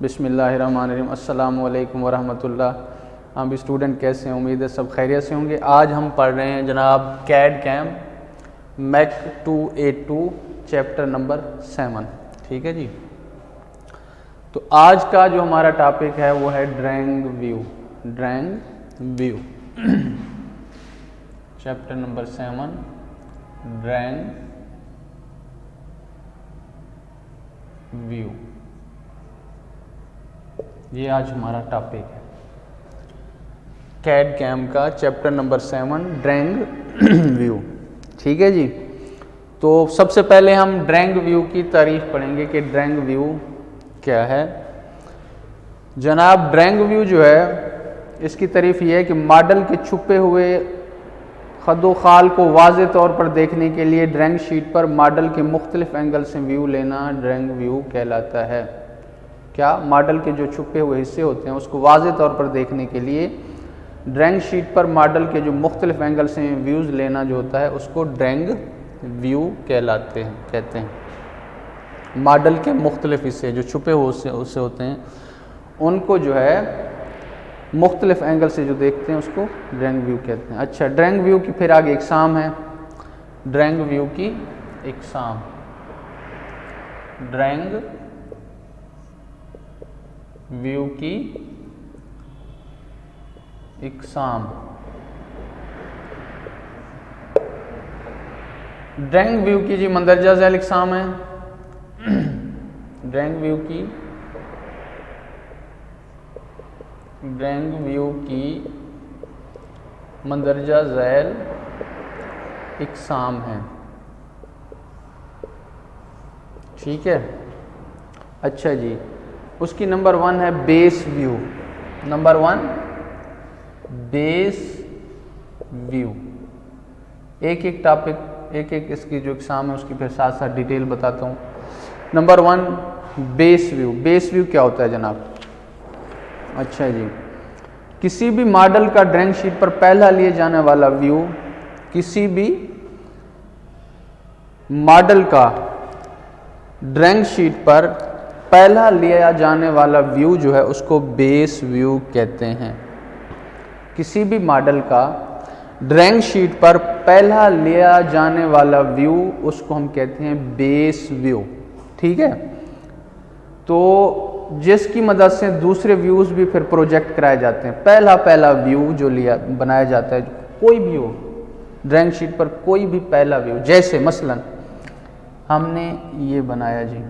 बिस्मिल्लाहिर्रहमानिर्रहीम। अस्सलामु अलैकुम वरहमतुल्लाह। हम भी स्टूडेंट कैसे हैं, उम्मीद है सब खैरियत से होंगे। आज हम पढ़ रहे हैं जनाब कैड कैम मैक 282 चैप्टर नंबर 7। ठीक है जी। तो आज का जो हमारा टॉपिक है वो है drawing view. Drawing view chapter number 7 drawing view, ये आज हमारा टॉपिक है कैड कैम का चैप्टर नंबर 7 ड्राइंग व्यू। ठीक है जी। तो सबसे पहले हम ड्राइंग व्यू की तारीफ पढ़ेंगे कि ड्राइंग व्यू क्या है। जनाब ड्राइंग व्यू जो है इसकी तारीफ ये है कि मॉडल के छुपे हुए खदो खाल को वाज़े तौर पर देखने के लिए ड्राइंग शीट पर मॉडल के मुख्तलिफ एंगल से व्यू लेना ड्राइंग व्यू कहलाता है। क्या मॉडल के जो छुपे हुए हिस्से होते हैं उसको वाज़े तौर पर देखने के लिए ड्राइंग शीट पर मॉडल के जो मुख्तलिफ एंगल से व्यूज़ लेना जो होता है उसको ड्राइंग व्यू कहते हैं। मॉडल के मुख्तलिफ हिस्से जो छुपे हुए उससे होते हैं उनको जो है मुख्तलिफ एंगल से जो देखते हैं उसको ड्राइंग व्यू कहते हैं। अच्छा, ड्राइंग व्यू की फिर आगे इकसाम है। ड्राइंग व्यू की इकसाम, ड्राइंग व्यू की इकसाम। ड्राइंग व्यू की जी मंदरजा झैल इकसाम है। ड्राइंग व्यू की मंदरजा झैल इकसाम है। ठीक है। अच्छा जी, उसकी नंबर 1 है base view. Number 1 base view. एक एक टॉपिक एक एक इसकी जो एग्जाम है उसकी फिर साथ साथ डिटेल बताता हूँ। Number 1 base view. Base view क्या होता है जनाब? अच्छा जी, किसी भी मॉडल का ड्राइंग शीट पर पहला लिए जाने वाला व्यू, किसी भी मॉडल का ड्राइंग शीट पर पहला लिया जाने वाला व्यू जो है उसको बेस व्यू कहते हैं। किसी भी मॉडल का ड्राइंग शीट पर पहला लिया जाने वाला व्यू उसको हम कहते हैं बेस व्यू। ठीक है। तो जिसकी मदद से दूसरे व्यूज भी फिर प्रोजेक्ट कराए जाते हैं। पहला व्यू जो बनाया जाता है, कोई भी हो ड्राइंग शीट पर कोई भी पहला व्यू, जैसे मसलन हमने ये बनाया जी,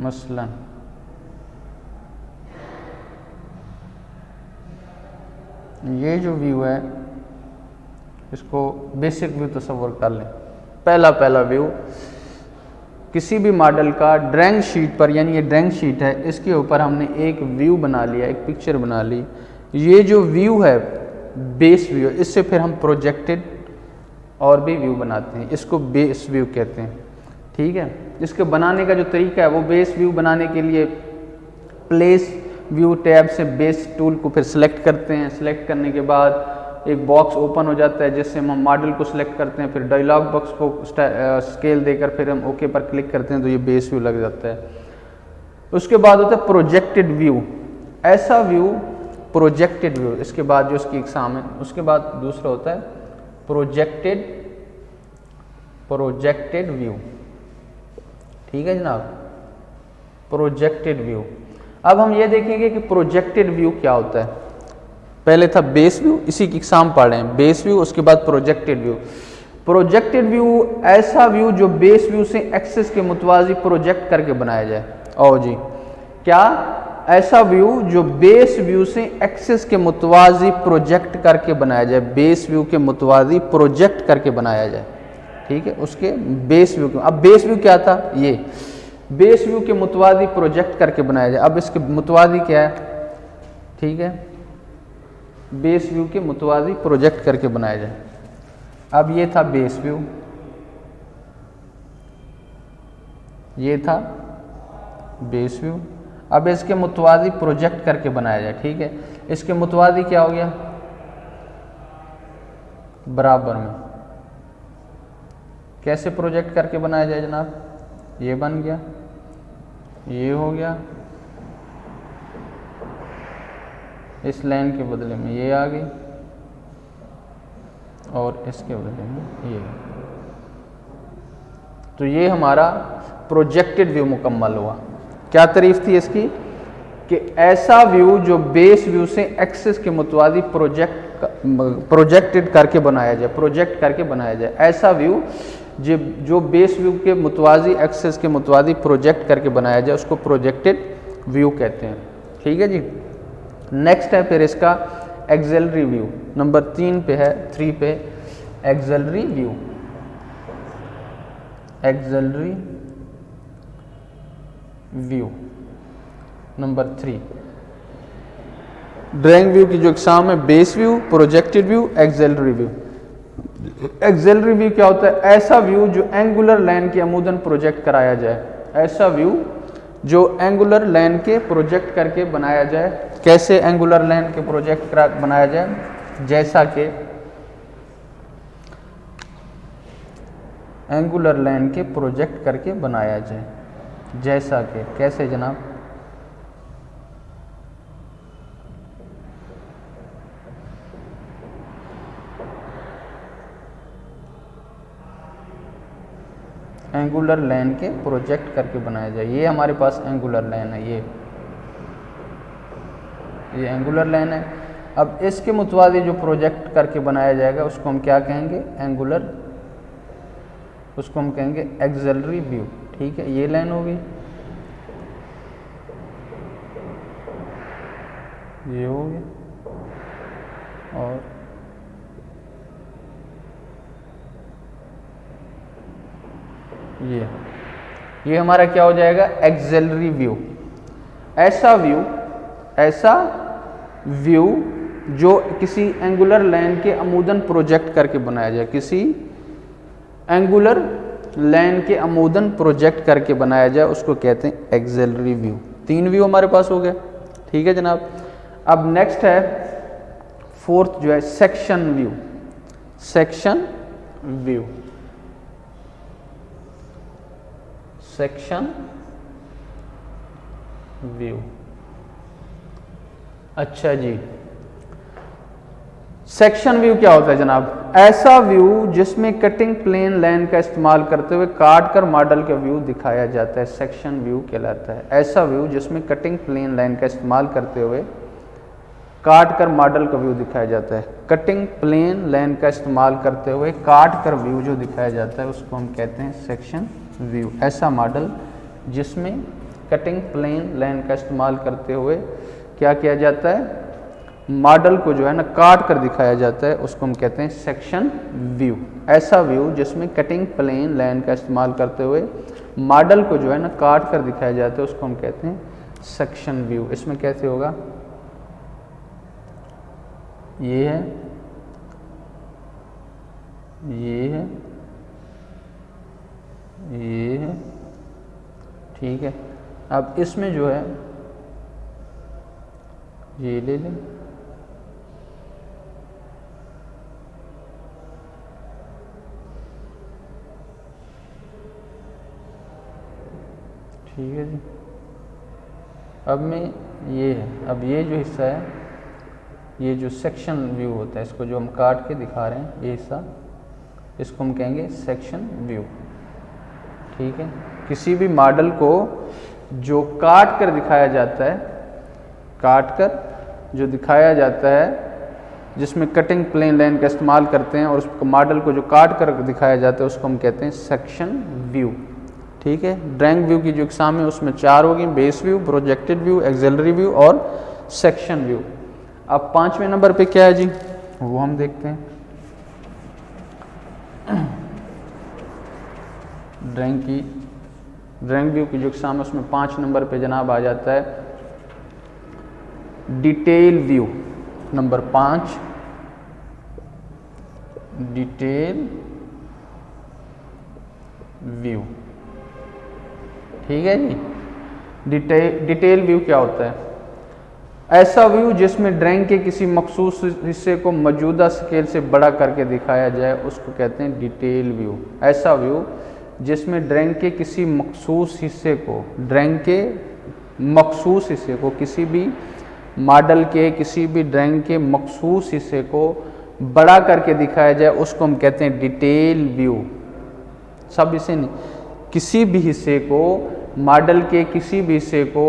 मसलन ये जो व्यू है इसको बेसिक व्यू तस्वर कर लें। पहला व्यू किसी भी मॉडल का ड्राइंग शीट पर, यानी ये ड्राइंग शीट है, इसके ऊपर हमने एक व्यू बना लिया, एक पिक्चर बना ली। ये जो व्यू है बेस व्यू, इससे फिर हम प्रोजेक्टेड और भी व्यू बनाते हैं, इसको बेस व्यू कहते हैं। ठीक है। इसके बनाने का जो तरीका है वो बेस व्यू बनाने के लिए प्लेस व्यू टैब से बेस टूल को फिर सिलेक्ट करते हैं। सिलेक्ट करने के बाद एक बॉक्स ओपन हो जाता है जिससे हम मॉडल को सिलेक्ट करते हैं। फिर डायलॉग बॉक्स को स्केल देकर फिर हम ओके पर क्लिक करते हैं तो ये बेस व्यू लग जाता है। उसके बाद होता है प्रोजेक्टेड व्यू। ऐसा व्यू प्रोजेक्टेड व्यू, इसके बाद जो इसकी एग्जाम है उसके बाद दूसरा होता है प्रोजेक्टेड व्यू। ठीक है जनाब, प्रोजेक्टेड व्यू। अब हम ये देखेंगे कि प्रोजेक्टेड व्यू क्या होता है। पहले था बेस व्यू, इसी की एग्जाम पढ़ रहे हैं, बेस व्यू, उसके बाद प्रोजेक्टेड व्यू। प्रोजेक्टेड व्यू ऐसा व्यू जो बेस व्यू से एक्सिस के मुतवाजी प्रोजेक्ट करके बनाया जाए। ओ जी, क्या? ऐसा व्यू जो बेस व्यू से एक्सिस के मुतवाजी प्रोजेक्ट करके बनाया जाए, बेस व्यू के मुतवाजी प्रोजेक्ट करके बनाया जाए। ठीक है, उसके बेस व्यू। अब बेस व्यू क्या था? ये बेस व्यू के मुतवादी प्रोजेक्ट करके बनाया जाए। अब इसके मुतवादी क्या है? ठीक है, बेस व्यू के मुतवादी प्रोजेक्ट करके बनाया जाए। अब ये था बेस व्यू, ये था बेस व्यू। अब इसके मुतवादी प्रोजेक्ट करके बनाया जाए। ठीक है, इसके मुतवादी क्या हो गया? बराबर में कैसे प्रोजेक्ट करके बनाया जाए जनाब? ये बन गया, ये हो गया, इस लाइन के बदले में ये आ गई और इसके बदले में ये। तो ये हमारा प्रोजेक्टेड व्यू मुकम्मल हुआ। क्या तारीफ थी इसकी कि ऐसा व्यू जो बेस व्यू से एक्सिस के मुतवादी प्रोजेक्टेड करके बनाया जाए, प्रोजेक्ट करके बनाया जाए। ऐसा व्यू जो बेस व्यू के मुतवाजी एक्सिस के मुतवादी प्रोजेक्ट करके बनाया जाए उसको प्रोजेक्टेड व्यू कहते हैं। ठीक है जी। नेक्स्ट है फिर इसका एक्सिलरी व्यू, नंबर 3 पे है, 3 पे axillary view. Axillary view number 3। Drawing view की जो एग्जाम है, base view, projected view, axillary view. Axillary view क्या होता है? ऐसा व्यू जो एंगुलर लाइन के अमूदन प्रोजेक्ट कराया जाए। ऐसा व्यू जो एंगुलर लाइन के प्रोजेक्ट करके बनाया जाए। कैसे एंगुलर लाइन के प्रोजेक्ट बनाया जाए? जैसा कि एंगुलर लाइन के प्रोजेक्ट करके बनाया जाए। जैसा कि कैसे जनाब? एंगुलर लाइन के प्रोजेक्ट करके बनाया जाए। ये हमारे पास एंगुलर लाइन है, ये एंगुलर लाइन है। अब इसके मुतवादी जो प्रोजेक्ट करके बनाया जाएगा उसको हम क्या कहेंगे? एंगुलर, उसको हम कहेंगे एक्सिलरी व्यू। ठीक है, ये लाइन होगी, ये हो गया, और ये हमारा क्या हो जाएगा? Axillary view. ऐसा व्यू जो किसी एंगुलर लाइन के अमूदन प्रोजेक्ट करके बनाया जाए। किसी एंगुलर लाइन के अमूदन प्रोजेक्ट करके बनाया जाए उसको कहते हैं एक्सिलरी व्यू। 3 व्यू हमारे पास हो गए। ठीक है जनाब। अब नेक्स्ट है 4th जो है section view. Section view, section view. अच्छा जी, सेक्शन व्यू क्या होता है जनाब? ऐसा व्यू जिसमें कटिंग प्लेन लाइन का इस्तेमाल करते हुए काट कर मॉडल का व्यू दिखाया जाता है, सेक्शन व्यू कहलाता है। ऐसा व्यू जिसमें कटिंग प्लेन लाइन का इस्तेमाल करते हुए काट कर मॉडल का व्यू दिखाया जाता है। कटिंग प्लेन लाइन का इस्तेमाल करते हुए काट कर व्यू जो दिखाया जाता है उसको हम कहते हैं सेक्शन व्यू। ऐसा मॉडल जिसमें कटिंग प्लेन लाइन का इस्तेमाल करते हुए क्या किया जाता है? मॉडल को जो है ना काट कर दिखाया जाता है, उसको हम कहते हैं सेक्शन व्यू। ऐसा व्यू जिसमें कटिंग प्लेन लाइन का इस्तेमाल करते हुए मॉडल को जो है ना काट कर दिखाया जाता है उसको हम कहते हैं सेक्शन व्यू। इसमें कैसे होगा? ये है, ये है, ये है। ठीक है। अब इसमें जो है ये ले लें, ठीक है जी। अब में ये है, अब ये जो हिस्सा है, ये जो सेक्शन व्यू होता है, इसको जो हम काट के दिखा रहे हैं ये हिस्सा, इसको हम कहेंगे सेक्शन व्यू। ठीक है। किसी भी मॉडल को जो काट कर दिखाया जाता है, काट कर जो दिखाया जाता है, जिसमें कटिंग प्लेन लाइन का इस्तेमाल करते हैं और उस मॉडल को जो काट कर दिखाया जाता है उसको हम कहते हैं सेक्शन व्यू। ठीक है। ड्राइंग व्यू की जो एग्जाम है उसमें 4 होगी, base view, projected view, axillary view और सेक्शन व्यू। अब 5वें नंबर पे क्या है जी, वो हम देखते हैं। ड्राइंग व्यू की जो एग्जाम है उसमें 5 नंबर पे जनाब आ जाता है detail view. Number 5 detail view. ठीक है जी। डिटेल व्यू क्या होता है? ऐसा व्यू जिसमें ड्राइंग के किसी मखसूस हिस्से को मौजूदा स्केल से बड़ा करके दिखाया जाए उसको कहते हैं डिटेल व्यू। ऐसा व्यू जिसमें ड्राइंग के किसी मखसूस हिस्से को, ड्राइंग के मखसूस हिस्से को, किसी भी मॉडल के किसी भी ड्राइंग के मखसूस हिस्से को बड़ा करके दिखाया जाए उसको हम कहते हैं डिटेल व्यू। सब इसे नहीं, किसी भी हिस्से को, मॉडल के किसी भी हिस्से को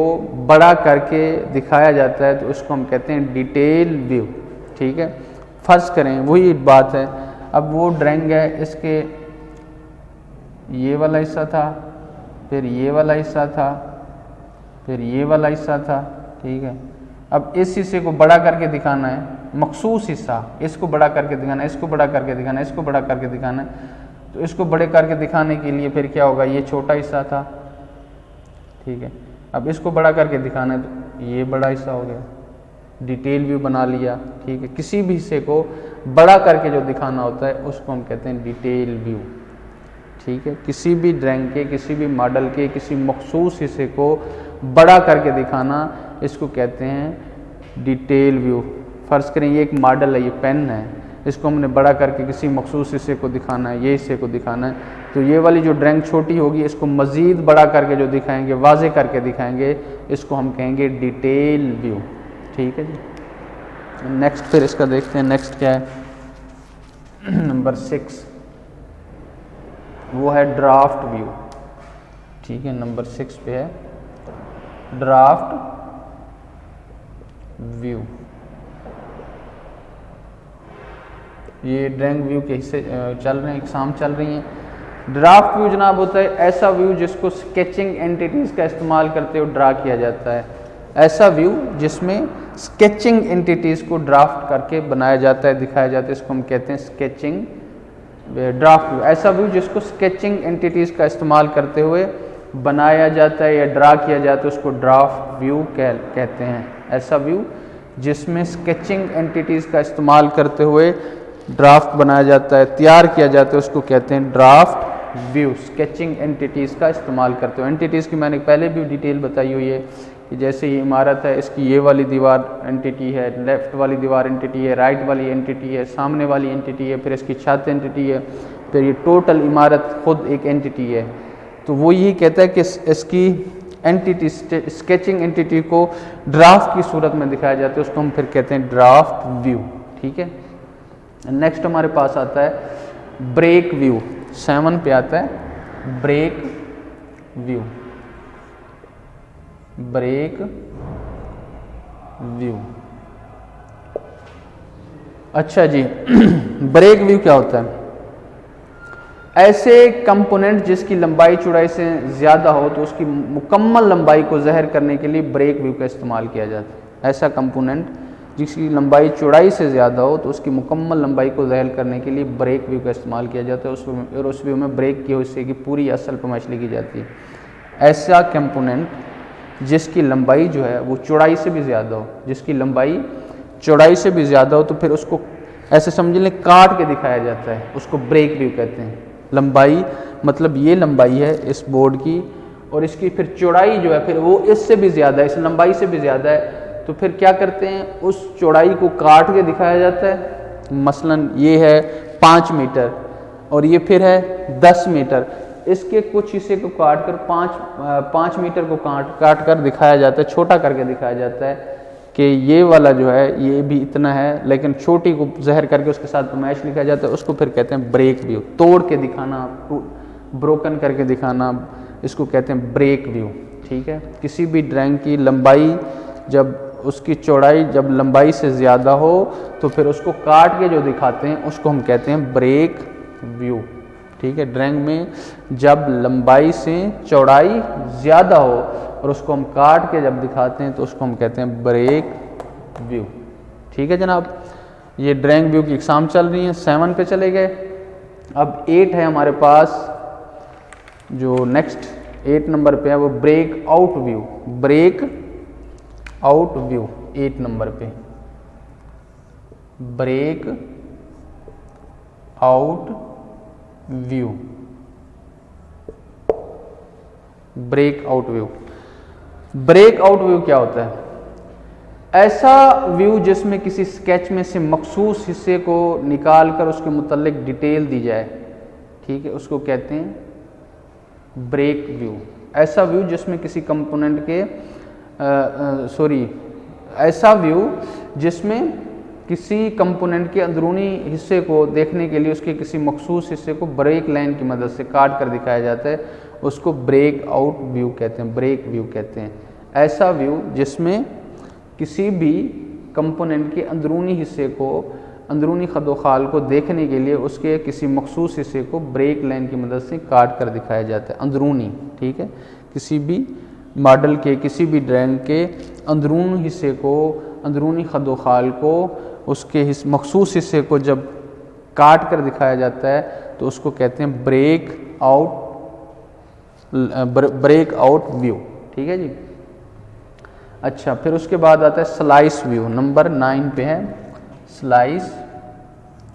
बड़ा करके दिखाया जाता है तो उसको हम कहते हैं डिटेल व्यू। ठीक है, फर्ज करें वही बात है, अब वो ड्राइंग है, इसके ये वाला हिस्सा था, फिर ये वाला हिस्सा था, फिर ये वाला हिस्सा था। ठीक है, अब इस हिस्से को बड़ा करके दिखाना है, मखसूस हिस्सा, इसको बड़ा करके दिखाना है, इसको बड़ा करके दिखाना है, इसको बड़ा करके दिखाना है। तो इसको बड़े करके दिखाने के लिए फिर क्या होगा, ये छोटा हिस्सा था। ठीक है, अब इसको बड़ा करके दिखाना है तो ये बड़ा हिस्सा हो गया, डिटेल व्यू बना लिया। ठीक है, किसी भी हिस्से को बड़ा करके जो दिखाना होता है उसको हम कहते हैं डिटेल व्यू। ठीक है, किसी भी ड्राइंग के, किसी भी मॉडल के किसी मखसूस हिस्से को बड़ा करके दिखाना, इसको कहते हैं डिटेल व्यू। फर्ज करें ये एक मॉडल है, ये पेन है, इसको हमने बड़ा करके किसी मखसूस हिस्से को दिखाना है, ये हिस्से को दिखाना है, तो ये वाली जो ड्राइंग छोटी होगी इसको मज़ीद बड़ा करके जो दिखाएंगे, वाज़े करके दिखाएंगे, इसको हम कहेंगे डिटेल व्यू। ठीक है जी, नेक्स्ट फिर इसका देखते हैं, नेक्स्ट क्या है नंबर 6, वो है ड्राफ्ट व्यू। ठीक है, नंबर 6 पे है ड्राफ्ट व्यू। ये ड्राइंग व्यू के हिस्से चल रहे हैं, एग्जाम चल रही हैं। ड्राफ्ट व्यू जनाब होता है ऐसा व्यू जिसको स्केचिंग एंटिटीज़ का इस्तेमाल करते हुए ड्रा किया जाता है। ऐसा व्यू जिसमें स्केचिंग एंटिटीज़ को ड्राफ्ट करके बनाया जाता है, दिखाया जाता है, इसको हम कहते हैं स्केचिंग ड्राफ्ट व्यू। ऐसा व्यू जिसको स्केचिंग एंटिटीज़ का इस्तेमाल करते हुए बनाया जाता है या ड्रा किया जाता है उसको ड्राफ्ट व्यू कहते हैं। ऐसा व्यू जिसमें स्केचिंग एंटिटीज़ का इस्तेमाल करते हुए ड्राफ्ट बनाया जाता है, तैयार किया जाता है, उसको कहते हैं ड्राफ्ट व्यू। स्केचिंग एंटिटीज़ का इस्तेमाल करते हुए, एंटिटीज़ की मैंने पहले भी डिटेल बताई हुई है कि जैसे ये इमारत है, इसकी ये वाली दीवार एंटिटी है, लेफ़्ट वाली दीवार एंटिटी है, राइट वाली एंटिटी है, सामने वाली एंटिटी है, फिर इसकी छत एंटिटी है, फिर ये टोटल इमारत खुद एक एंटिटी है। तो वो यही कहता है कि इसकी एंटिटी, स्केचिंग एंटिटी को ड्राफ्ट की सूरत में दिखाया जाता है, उसको हम फिर कहते हैं ड्राफ्ट व्यू। ठीक है, नेक्स्ट हमारे पास आता है ब्रेक व्यू। 7 पे आता है ब्रेक व्यू। ब्रेक व्यू, अच्छा जी ब्रेक व्यू क्या होता है? ऐसे कंपोनेंट जिसकी लंबाई चौड़ाई से ज़्यादा हो तो उसकी मुकम्मल लंबाई को ज़ाहिर करने के लिए ब्रेक व्यू का इस्तेमाल किया जाता है। ऐसा कंपोनेंट जिसकी लंबाई चौड़ाई से ज़्यादा हो तो उसकी मुकम्मल लंबाई को ज़ाहिर करने के लिए ब्रेक व्यू का इस्तेमाल किया जाता है। और उस व्यू में ब्रेक किए हिस्से की पूरी असल पैमाइश लिखी जाती है। ऐसा कंपोनेंट जिसकी लंबाई जो है वो चौड़ाई से भी ज़्यादा हो, जिसकी लंबाई चौड़ाई से भी ज़्यादा हो तो फिर उसको ऐसे समझ लें काट के दिखाया जाता है, उसको ब्रेक व्यू कहते हैं। लंबाई मतलब ये लंबाई है इस बोर्ड की और इसकी फिर चौड़ाई जो है फिर वो इससे भी ज़्यादा है, इस लंबाई से भी ज़्यादा है, तो फिर क्या करते हैं उस चौड़ाई को काट के दिखाया जाता है। मसलन ये है 5 मीटर और ये फिर है 10 मीटर, इसके कुछ हिस्से को काट कर 5 मीटर को काट कर दिखाया जाता है, छोटा करके दिखाया जाता है कि ये वाला जो है ये भी इतना है, लेकिन छोटी को ज़हर करके उसके साथ पैमाइश लिखा जाता है, उसको फिर कहते हैं ब्रेक व्यू। तोड़ के दिखाना, ब्रोकन करके दिखाना, इसको कहते हैं ब्रेक व्यू। ठीक है, किसी भी ड्राइंग की लंबाई जब उसकी चौड़ाई जब लंबाई से ज़्यादा हो तो फिर उसको काट के जो दिखाते हैं उसको हम कहते हैं ब्रेक व्यू। ठीक है, ड्राइंग में जब लंबाई से चौड़ाई ज़्यादा हो और उसको हम काट के जब दिखाते हैं तो उसको हम कहते हैं ब्रेक व्यू। ठीक है जनाब, ये ड्राइंग व्यू की एग्जाम चल रही है। 7 पे चले गए, अब 8 है हमारे पास, जो नेक्स्ट 8 नंबर पे है वो break out view. Break out view 8 number पे, break out view. Break out view, break out view क्या होता है? ऐसा व्यू जिसमें किसी स्केच में से मखसूस हिस्से को निकाल कर उसके मुतल्लिक डिटेल दी जाए, ठीक है, उसको कहते हैं ब्रेक व्यू। ऐसा व्यू जिसमें किसी कंपोनेंट के ऐसा व्यू जिसमें किसी कंपोनेंट के अंदरूनी हिस्से को देखने के लिए उसके किसी मखसूस हिस्से को ब्रेक लाइन की मदद से काट कर दिखाया जाता है, उसको ब्रेक आउट व्यू कहते हैं, ब्रेक व्यू कहते हैं। ऐसा व्यू जिसमें किसी भी कंपोनेंट के अंदरूनी हिस्से को, अंदरूनी खदोखाल को देखने के लिए उसके किसी मखसूस हिस्से को ब्रेक लाइन की मदद से काट कर दिखाया जाता है, अंदरूनी, ठीक है। किसी भी मॉडल के, किसी भी ड्राइंग के अंदरूनी हिस्से को, अंदरूनी खदोखाल को, उसके मखसूस हिस्से को जब काट कर दिखाया जाता है तो उसको कहते हैं ब्रेक आउट व्यू, ठीक है जी। अच्छा, फिर उसके बाद आता है स्लाइस व्यू, नंबर 9 पे है स्लाइस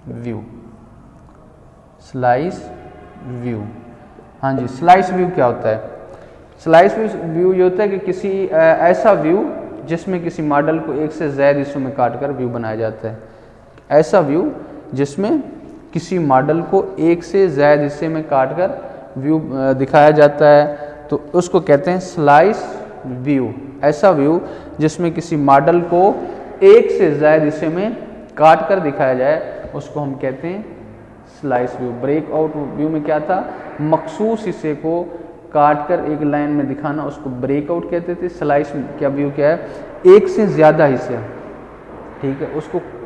व्यू। स्लाइस व्यू, हाँ जी, स्लाइस व्यू क्या होता है? स्लाइस व्यू ये होता है कि किसी ऐसा व्यू जिसमें किसी मॉडल को एक से ज़्यादा हिस्सों में काटकर व्यू बनाया जाता है। ऐसा व्यू जिसमें किसी मॉडल को एक से ज़्यादा हिस्से में काटकर व्यू दिखाया जाता है तो उसको कहते हैं स्लाइस व्यू। ऐसा व्यू जिसमें किसी मॉडल को एक से ज़्यादा हिस्से में काट कर दिखाया जाए उसको हम कहते हैं slice view. Break out view में क्या था? मखसूस हिस्से को काट कर एक लाइन में दिखाना, उसको ब्रेक आउट कहते थे। स्लाइस क्या व्यू क्या है? एक से ज़्यादा हिस्से, ठीक है,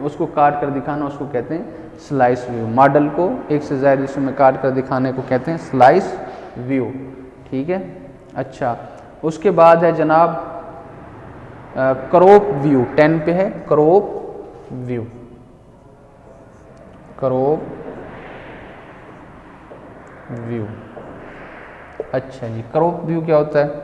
उसको काट कर दिखाना, उसको कहते हैं स्लाइस व्यू। मॉडल को एक से ज़्यादा हिस्सों में काट कर दिखाने को कहते हैं स्लाइस व्यू, ठीक है। अच्छा, उसके बाद है जनाब क्रॉप व्यू, 10 पे है क्रॉप व्यू। क्रॉप व्यू, अच्छा जी, क्रॉप व्यू क्या होता है?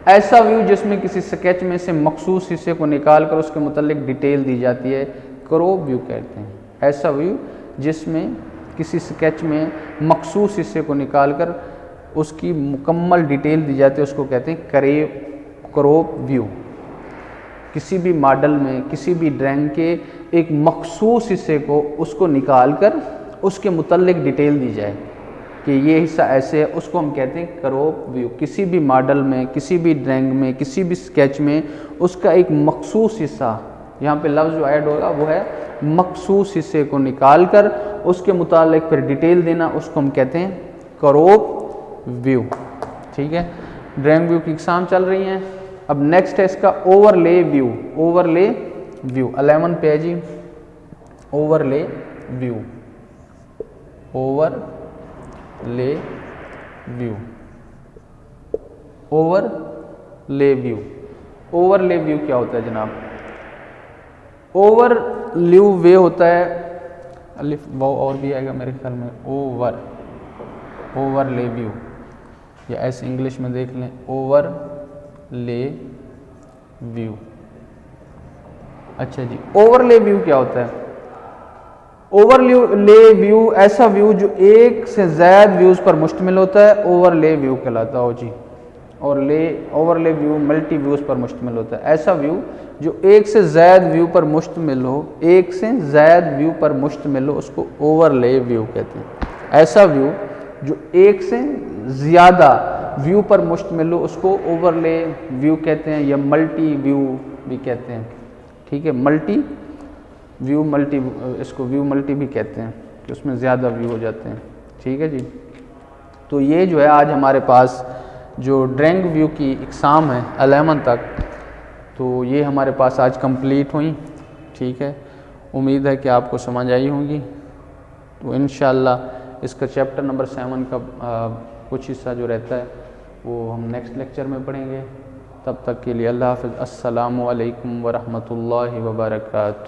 ऐसा व्यू जिसमें किसी स्केच में से मखसूस हिस्से को निकालकर उसके मुतालिक डिटेल दी जाती है, क्रॉप व्यू कहते हैं। ऐसा व्यू जिसमें किसी स्केच में मखसूस हिस्से को निकालकर उसकी मुकम्मल डिटेल दी जाती है उसको कहते हैं क्रॉप व्यू। किसी भी मॉडल में, किसी भी ड्राइंग के एक मखसूस हिस्से को उसको निकालकर उसके मुतालिक डिटेल दी जाए कि ये हिस्सा ऐसे है, उसको हम कहते हैं क्रॉप व्यू। किसी भी मॉडल में, किसी भी ड्राइंग में, किसी भी स्केच में उसका एक मखसूस हिस्सा, यहाँ पे लफ्ज़ जो ऐड होगा वो है मखसूस हिस्से को निकालकर उसके मुतालिक फिर डिटेल देना, उसको हम कहते हैं क्रॉप व्यू, ठीक है। ड्राइंग व्यू की एग्जाम चल रही हैं। अब नेक्स्ट है इसका ओवरले व्यू। ओवरले व्यू 11 पे है जी, overlay view. Overlay view, overlay view. Overlay view क्या होता है जनाब? ओवरले वे होता है, अलिफ वाव और भी आएगा मेरे ख्याल में, ओवरले व्यू, या ऐसे इंग्लिश में देख लें ओवरले व्यू। अच्छा जी, ओवरले व्यू क्या होता है? ओवरले व्यू ऐसा व्यू जो एक से ज़्यादा व्यूज़ पर मुश्तमिल होता है, ओवरले व्यू कहलाता हो जी। और ओवरले व्यू मल्टी व्यूज़ पर मुश्तमिल होता है। ऐसा व्यू जो एक से ज़्यादा व्यू पर मुश्तमिल हो, एक से ज़्यादा व्यू पर मुश्तमिल हो, उसको ओवरले व्यू कहते हैं। ऐसा व्यू जो एक से ज़्यादा व्यू पर मुश्तमिल हो उसको ओवरले व्यू कहते हैं, या मल्टी व्यू भी कहते हैं, ठीक है। मल्टी व्यू, मल्टी, इसको व्यू मल्टी भी कहते हैं कि उसमें ज़्यादा व्यू हो जाते हैं, ठीक है जी। तो ये जो है आज हमारे पास जो ड्राइंग व्यू की एग्ज़ाम है 11 तक, तो ये हमारे पास आज कंप्लीट हुई, ठीक है। उम्मीद है कि आपको समझ आई होंगी। तो इंशाअल्लाह इसका चैप्टर नंबर 7 का कुछ हिस्सा जो रहता है वो हम नेक्स्ट लेक्चर में पढ़ेंगे। तब तक के लिए अल्लाह हाफ़िज़। अस्सलामु अलैकुम व रहमतुल्लाहि व बरकातुहू।